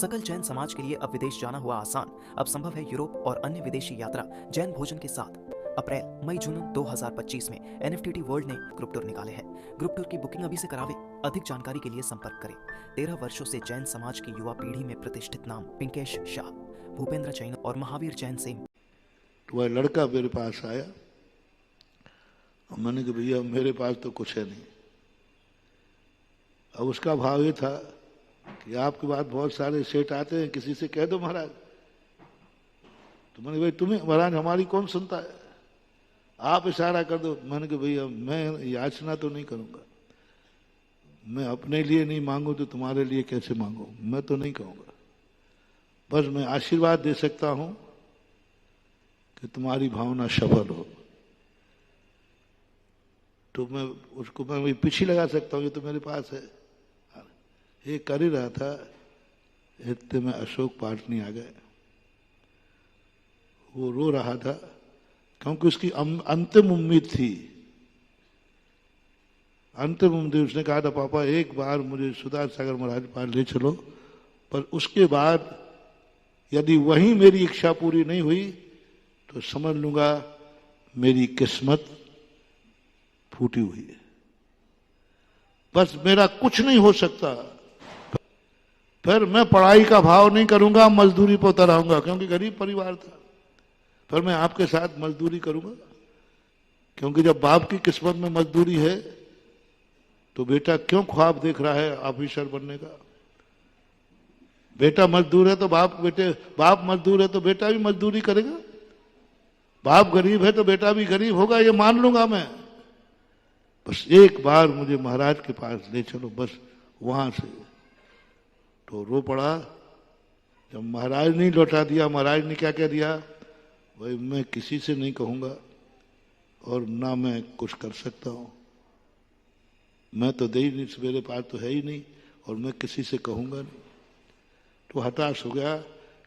सकल जैन समाज के लिए अब विदेश जाना हुआ आसान। अब संभव है यूरोप और अन्य विदेशी यात्रा जैन भोजन के साथ। अप्रैल मई जून 2025 में एनएफटीटी वर्ल्ड ने ग्रुप टूर निकाले हैं। ग्रुप टूर की बुकिंग अभी से करावे। अधिक जानकारी के लिए संपर्क करें। 13 वर्षों से जैन समाज की युवा पीढ़ी में प्रतिष्ठित नाम पिंकेश शाह, भूपेंद्र जैन और महावीर जैन से। वह लड़का मेरे पास आया और मैंने कहा भैया मेरे पास तो कुछ है नहीं। अब उसका भाव ये था कि आपके बाद बहुत सारे सेठ आते हैं, किसी से कह दो महाराज। तो मैंने भाई तुम्हें महाराज हमारी कौन सुनता है, आप इशारा कर दो। मैंने कहा भैया मैं याचना तो नहीं करूंगा, मैं अपने लिए नहीं मांगू तो तुम्हारे लिए कैसे मांगू, मैं तो नहीं कहूंगा, बस मैं आशीर्वाद दे सकता हूं कि तुम्हारी भावना सफल हो। तो मैं उसको मैं पीछे लगा सकता हूँ, ये तो मेरे पास है। ये कर ही रहा था, इतने में अशोक पाटनी आ गए। वो रो रहा था क्योंकि उसकी अंतिम उम्मीद थी, अंतिम उम्मीद। उसने कहा था पापा एक बार मुझे सुधार सागर महाराज पास ले चलो, पर उसके बाद यदि वहीं मेरी इच्छा पूरी नहीं हुई तो समझ लूंगा मेरी किस्मत फूटी हुई है, बस मेरा कुछ नहीं हो सकता। फिर मैं पढ़ाई का भाव नहीं करूंगा, मजदूरी पर उतर आऊंगा, क्योंकि गरीब परिवार था। फिर मैं आपके साथ मजदूरी करूंगा, क्योंकि जब बाप की किस्मत में मजदूरी है तो बेटा क्यों ख्वाब देख रहा है ऑफिसर बनने का। बेटा मजदूर है तो बाप मजदूर है तो बेटा भी मजदूरी करेगा। बाप गरीब है तो बेटा भी गरीब होगा, ये मान लूंगा मैं। बस एक बार मुझे महाराज के पास ले चलो, बस वहां से। तो रो पड़ा। जब महाराज ने लौटा दिया, महाराज ने क्या कह दिया, भाई मैं किसी से नहीं कहूंगा और ना मैं कुछ कर सकता हूं, मैं तो दे ही नहीं, मेरे पास तो है ही नहीं और मैं किसी से कहूंगा नहीं। तो हताश हो गया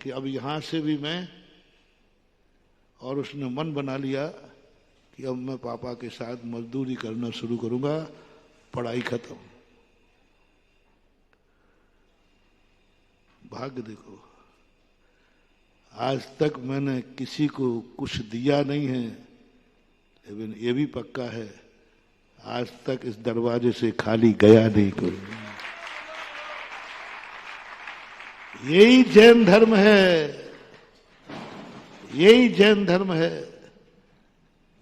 कि अब यहां से भी मैं, और उसने मन बना लिया कि अब मैं पापा के साथ मजदूरी करना शुरू करूंगा, पढ़ाई खत्म। भाग्य देखो, आज तक मैंने किसी को कुछ दिया नहीं है, लेकिन ये भी पक्का है आज तक इस दरवाजे से खाली गया नहीं कोई। यही जैन धर्म है, यही जैन धर्म है।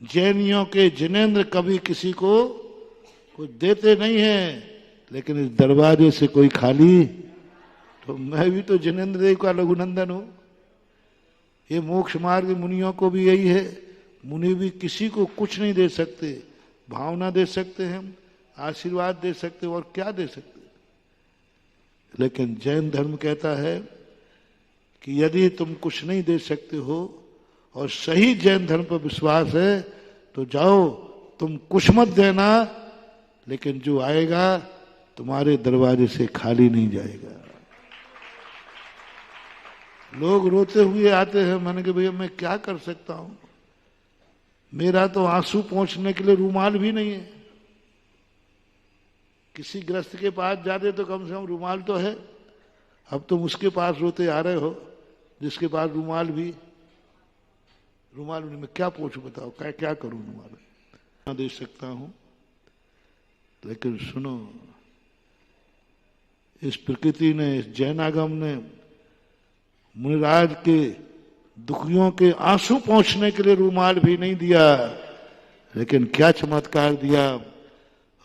जैनियों के जिनेंद्र कभी किसी को कुछ देते नहीं है, लेकिन इस दरवाजे से कोई खाली, तो मैं भी तो जिनेंद्र देव का लघुनंदन हूं। ये मोक्ष मार्ग मुनियों को भी यही है, मुनि भी किसी को कुछ नहीं दे सकते, भावना दे सकते हैं, आशीर्वाद दे सकते और क्या दे सकते। लेकिन जैन धर्म कहता है कि यदि तुम कुछ नहीं दे सकते हो और सही जैन धर्म पर विश्वास है तो जाओ, तुम कुछ मत देना, लेकिन जो आएगा तुम्हारे दरवाजे से खाली नहीं जाएगा। लोग रोते हुए आते हैं, मैंने कहा भैया मैं क्या कर सकता हूं, मेरा तो आंसू पोंछने के लिए रूमाल भी नहीं है। किसी ग्रस्त के पास जाते तो कम से कम रूमाल तो है, अब तुम उसके पास रोते आ रहे हो जिसके पास रूमाल नहीं। मैं क्या पूछूं, बताओ क्या करूं, रूमाल ना दे सकता हूं। लेकिन सुनो, इस प्रकृति ने, इस जैनागम ने मुनिराज के दुखियों के आंसू पहुंचने के लिए रूमाल भी नहीं दिया, लेकिन क्या चमत्कार दिया।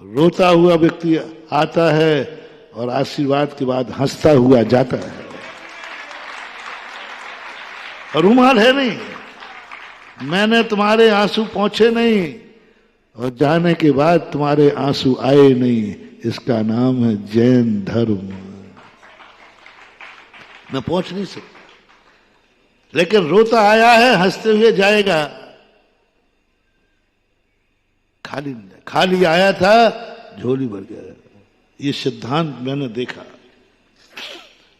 रोता हुआ व्यक्ति आता है और आशीर्वाद के बाद हंसता हुआ जाता है। और रूमाल है नहीं, मैंने तुम्हारे आंसू पहुंचे नहीं और जाने के बाद तुम्हारे आंसू आए नहीं, इसका नाम है जैन धर्म। मैं पहुंच नहीं सकता, लेकिन रोता आया है, हंसते हुए जाएगा। खाली आया था, झोली भर गया। ये सिद्धांत मैंने देखा,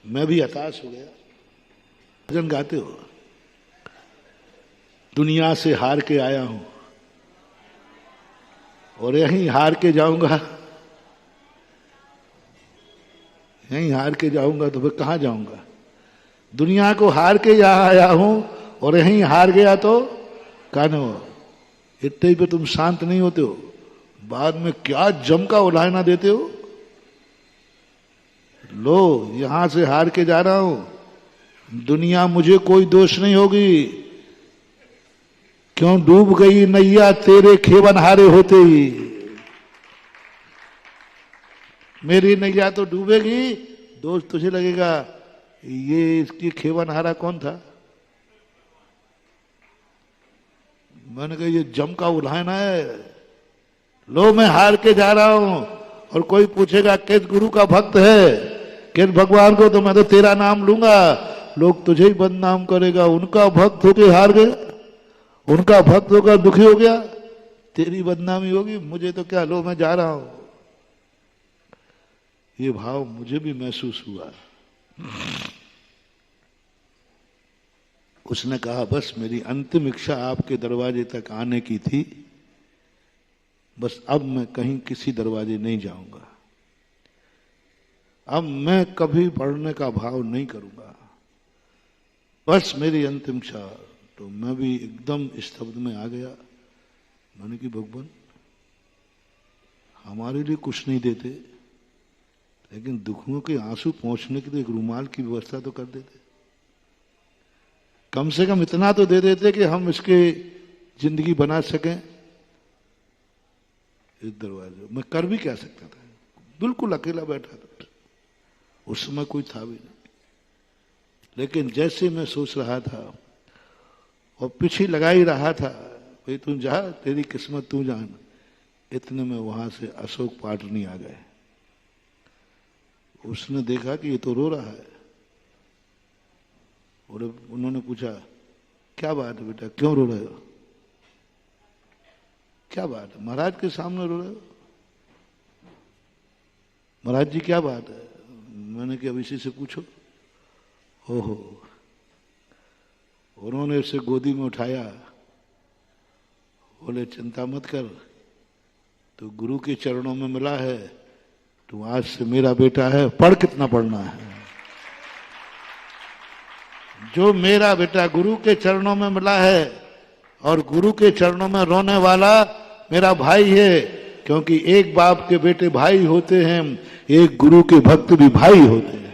मैं भी हताश हो गया। भजन गाते हो, दुनिया से हार के आया हूं और यहीं हार के जाऊंगा, यहीं हार के जाऊंगा तो फिर कहां जाऊंगा। दुनिया को हार के यहां आया हूं और यहीं हार गया तो कानो, इतने पे तुम शांत नहीं होते हो, बाद में क्या जम का उलाहना देते हो। लो यहां से हार के जा रहा हूं, दुनिया मुझे कोई दोष नहीं होगी, क्यों डूब गई नैया तेरे खेवन हारे होते ही। मेरी नैया तो डूबेगी, दोष तुझे लगेगा ये इसकी खेवन हारा कौन था। मैंने कहा ये जम का उल्हाना है। लो मैं हार के जा रहा हूं और कोई पूछेगा किस गुरु का भक्त है, किस भगवान को, तो मैं तो तेरा नाम लूंगा, लोग तुझे ही बदनाम करेगा। उनका भक्त होके हार गए, उनका भक्त होकर दुखी हो गया, तेरी बदनामी होगी, मुझे तो क्या, लो मैं जा रहा हूं। ये भाव मुझे भी महसूस हुआ। उसने कहा बस मेरी अंतिम इच्छा आपके दरवाजे तक आने की थी, बस अब मैं कहीं किसी दरवाजे नहीं जाऊंगा, अब मैं कभी पढ़ने का भाव नहीं करूंगा, बस मेरी अंतिम इच्छा। तो मैं भी एकदम स्तब्ध में आ गया। मैंने कि भगवान हमारे लिए कुछ नहीं देते, लेकिन दुखों के आंसू पहुंचने के लिए एक रुमाल की व्यवस्था तो कर देते, कम से कम इतना तो दे देते कि हम इसके जिंदगी बना सकें। इस दरवाजे मैं कर भी क्या सकता था, बिल्कुल अकेला बैठा था, उस समय कोई था भी नहीं। लेकिन जैसे मैं सोच रहा था और पीछे लगा ही रहा था, भाई तू जा, तेरी किस्मत तू जान, इतने में वहां से अशोक पाटनी आ गए। उसने देखा कि ये तो रो रहा है और उन्होंने पूछा क्या बात है बेटा, क्यों रो रहे हो, क्या बात है, महाराज के सामने रो रहे हो, महाराज जी क्या बात है। मैंने कि अब इसी से पूछो। ओहो, उन्होंने उसे गोदी में उठाया, बोले चिंता मत कर, तो गुरु के चरणों में मिला है, तू आज से मेरा बेटा है, पढ़ कितना पढ़ना है। जो मेरा बेटा गुरु के चरणों में मिला है और गुरु के चरणों में रोने वाला मेरा भाई है, क्योंकि एक बाप के बेटे भाई होते हैं, एक गुरु के भक्त भी भाई होते हैं।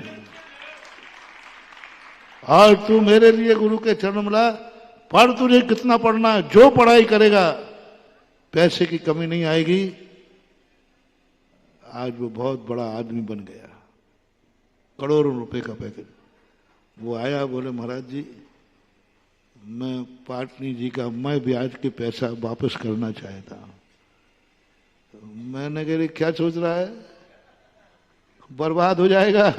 और तू मेरे लिए गुरु के चरण में मिला, पढ़, तुझे कितना पढ़ना है, जो पढ़ाई करेगा पैसे की कमी नहीं आएगी। आज वो बहुत बड़ा आदमी बन गया, करोड़ों रुपए का पैकेज। वो आया, बोले महाराज जी मैं पाटनी जी का मैं ब्याज के पैसा वापस करना चाहता हूं। तो मैंने कहा क्या सोच रहा है, बर्बाद हो जाएगा,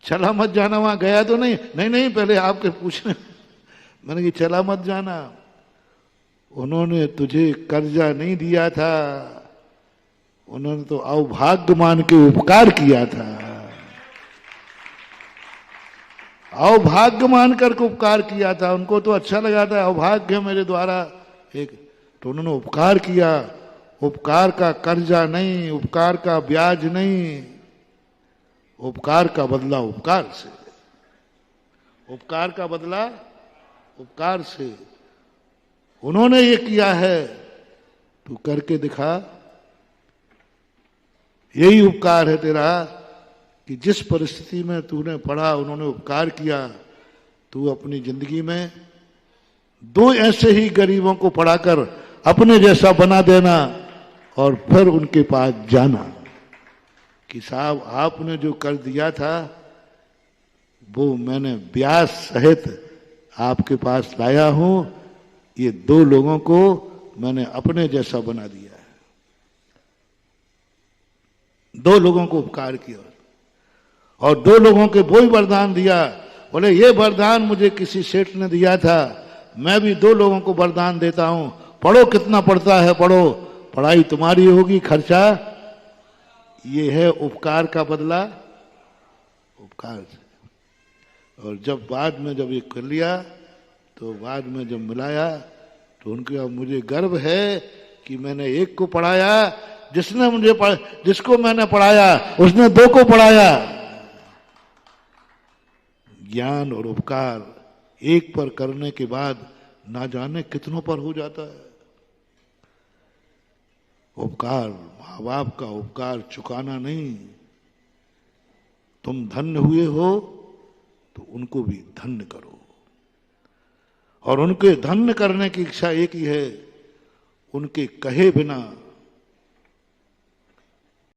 चला मत जाना, वहां गया तो नहीं, नहीं नहीं पहले आपके पूछने। मैंने कहा चला मत जाना, उन्होंने तुझे कर्जा नहीं दिया था, उन्होंने तो अवभाग्य मान के उपकार किया था, अवभाग्य मानकर के उपकार किया था। उनको तो अच्छा लगा था, अवभाग्य मेरे द्वारा एक, तो उन्होंने उपकार किया। उपकार का कर्जा नहीं, उपकार का ब्याज नहीं, उपकार का बदला उपकार से, उपकार का बदला उपकार से। उन्होंने ये किया है, तू करके दिखा, यही उपकार है तेरा कि जिस परिस्थिति में तूने पढ़ा, उन्होंने उपकार किया, तू अपनी जिंदगी में दो ऐसे ही गरीबों को पढ़ाकर अपने जैसा बना देना और फिर उनके पास जाना कि साहब आपने जो कर दिया था वो मैंने ब्याज सहित आपके पास लाया हूं, ये दो लोगों को मैंने अपने जैसा बना दिया है। दो लोगों को उपकार किया और दो लोगों के वो ही वरदान दिया। बोले ये वरदान मुझे किसी सेठ ने दिया था, मैं भी दो लोगों को वरदान देता हूं, पढ़ो, कितना पढ़ता है पढ़ो, पढ़ाई तुम्हारी होगी, खर्चा ये है उपकार का बदला उपकार से। और जब बाद में जब ये कर लिया, तो बाद में जब मिलाया तो उनके मुझे गर्व है कि मैंने एक को पढ़ाया, जिसने मुझे जिसको मैंने पढ़ाया उसने दो को पढ़ाया। ज्ञान और उपकार एक पर करने के बाद ना जाने कितनों पर हो जाता है। उपकार, माँ बाप का उपकार चुकाना नहीं। तुम धन्य हुए हो तो उनको भी धन्य करो, और उनके धन्य करने की इच्छा एक ही है, उनके कहे बिना